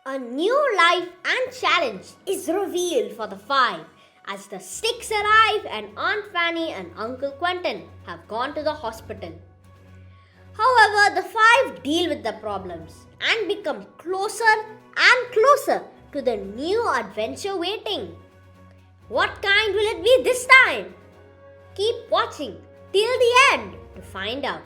A new life and challenge is revealed for the five as the sticks arrive and Aunt Fanny and Uncle Quentin have gone to the hospital. However, the five deal with the problems and become closer and closer to the new adventure waiting. What kind will it be this time? Keep watching till the end to find out.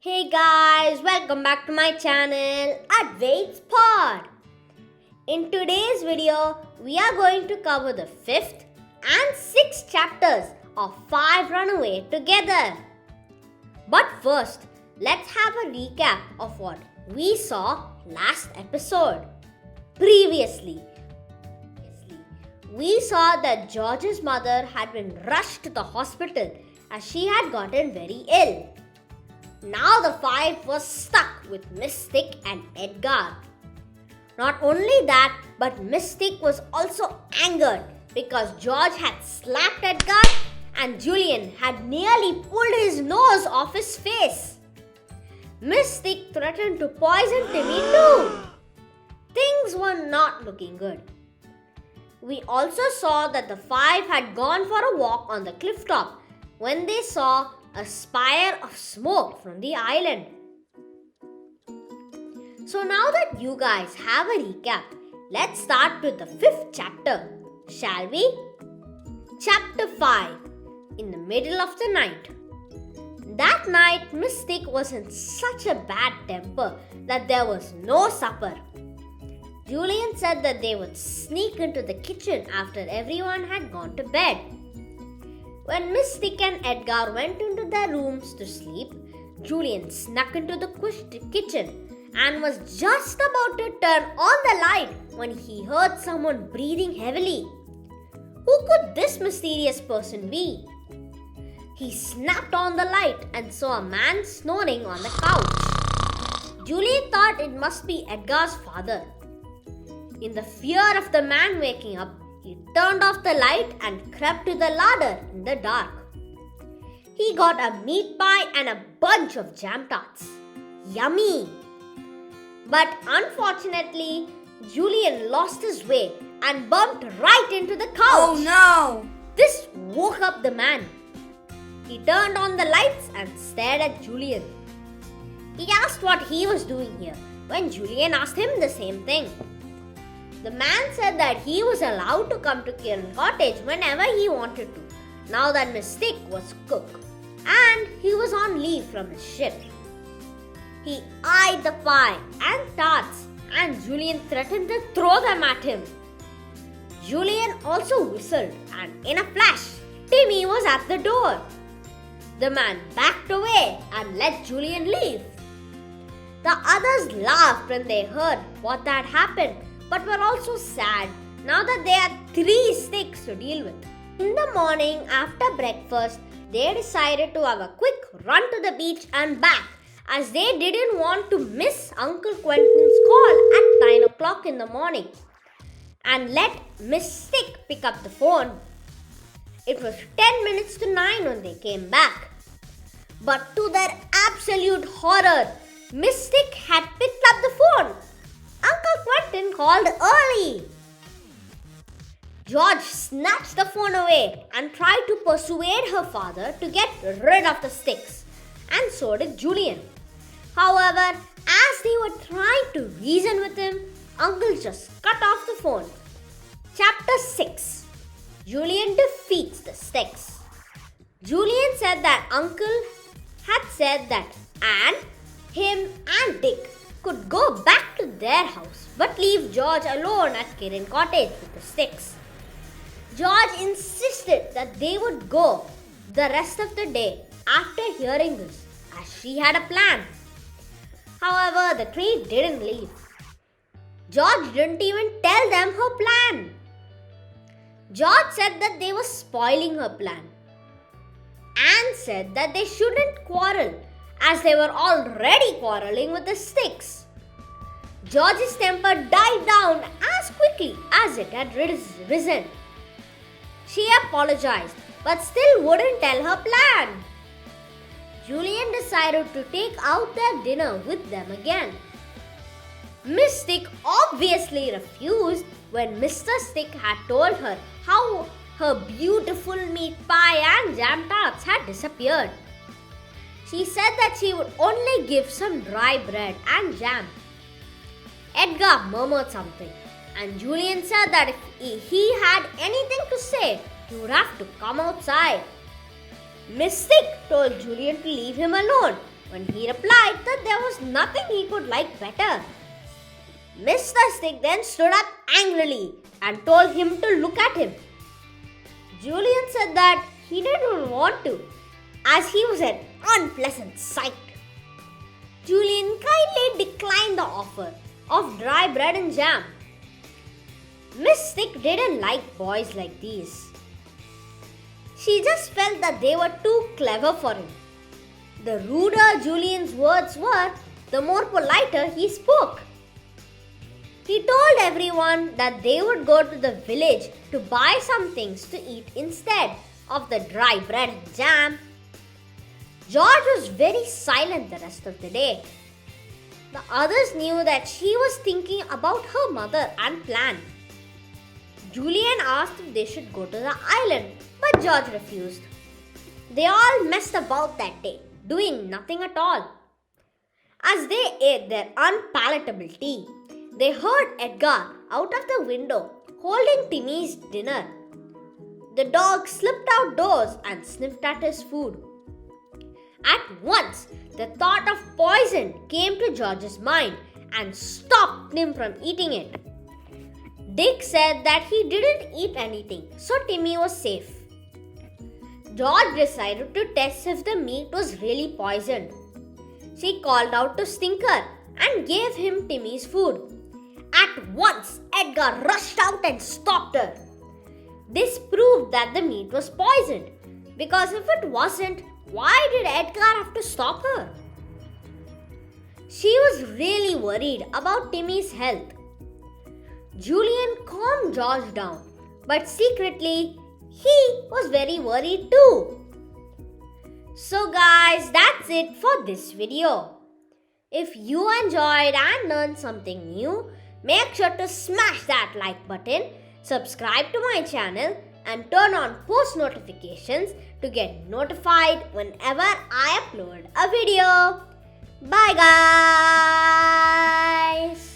Hey guys, welcome back to my channel Advait's Pod. In today's video, we are going to cover the 5th and 6th chapters of 5 Runaway Together. But first, let's have a recap of what we saw last episode. Previously, we saw that George's mother had been rushed to the hospital as she had gotten very ill. Now the five was stuck with Mystic and Edgar. Not only that, but Mystic was also angered because George had slapped Edgar and Julian had nearly pulled his nose off his face. Mystic threatened to poison Timmy too. Things were not looking good. We also saw that the five had gone for a walk on the cliff top when they saw a spire of smoke from the island. So now that you guys have a recap, let's start with the 5th chapter, shall we? Chapter 5, in the middle of the night. That night, Mystic was in such a bad temper that there was no supper. Julian said that they would sneak into the kitchen after everyone had gone to bed. When Mystic and Edgar went into their rooms to sleep, Julian snuck into the kitchen and was just about to turn on the light when he heard someone breathing heavily. Who could this mysterious person be? He snapped on the light and saw a man snoring on the couch. Julian thought it must be Edgar's father. In the fear of the man waking up, he turned off the light and crept to the larder in the dark. He got a meat pie and a bunch of jam tarts. Yummy! But unfortunately, Julian lost his way and bumped right into the couch. Oh no! This woke up the man. He turned on the lights and stared at Julian. He asked what he was doing here when Julian asked him the same thing. The man said that he was allowed to come to Kiran Cottage whenever he wanted to, now that Mystic was cook, and he was on leave from his ship. He eyed the pie and tarts, and Julian threatened to throw them at him. Julian also whistled, and in a flash, Timmy was at the door. The man backed away and let Julian leave. The others laughed when they heard what had happened, but were also sad now that they had 3 sticks to deal with. In the morning after breakfast, they decided to have a quick run to the beach and back as they didn't want to miss Uncle Quentin's call at 9 o'clock in the morning and let Miss Stick pick up the phone. It was 10 minutes to 9 when they came back. But to their absolute horror, Miss Stick had picked up the phone. Uncle Quentin called early. George snatched the phone away and tried to persuade her father to get rid of the sticks, and so did Julian. However, as they were trying to reason with him, Uncle just cut off the phone. Chapter 6, Julian defeats the sticks. Julian said that Uncle had said that Anne, him and Dick could go back to their house but leave George alone at Kiran Cottage with the sticks. George insisted that they would go the rest of the day after hearing this, as she had a plan. However, the three didn't leave. George didn't even tell them her plan. George said that they were spoiling her plan. Anne said that they shouldn't quarrel as they were already quarreling with the sticks. George's temper died down as quickly as it had risen. She apologized but still wouldn't tell her plan. Julian decided to take out their dinner with them again. Miss Stick obviously refused when Mr. Stick had told her how her beautiful meat pie and jam tarts had disappeared. She said that she would only give some dry bread and jam. Edgar murmured something, and Julian said that if he had anything to say, he would have to come outside. Miss Stick told Julian to leave him alone when he replied that there was nothing he could like better. Mr. Stick then stood up angrily and told him to look at him. Julian said that he didn't want to, as he was an unpleasant sight. Julian kindly declined the offer of dry bread and jam. Miss Stick didn't like boys like these. She just felt that they were too clever for him. The ruder Julian's words were, the more politer he spoke. He told everyone that they would go to the village to buy some things to eat instead of the dry bread and jam. George was very silent the rest of the day. The others knew that she was thinking about her mother and plan. Julian asked if they should go to the island, but George refused. They all messed about that day, doing nothing at all. As they ate their unpalatable tea, they heard Edgar out of the window holding Timmy's dinner. The dog slipped outdoors and sniffed at his food. At once, the thought of poison came to George's mind and stopped him from eating it. Dick said that he didn't eat anything, so Timmy was safe. George decided to test if the meat was really poisoned. She called out to Stinker and gave him Timmy's food. At once, Edgar rushed out and stopped her. This proved that the meat was poisoned, because if it wasn't, why did Edgar have to stop her? She was really worried about Timmy's health. Julian calmed George down, but secretly, he was very worried too. So guys, that's it for this video. If you enjoyed and learned something new, make sure to smash that like button, subscribe to my channel and turn on post notifications to get notified whenever I upload a video. Bye guys!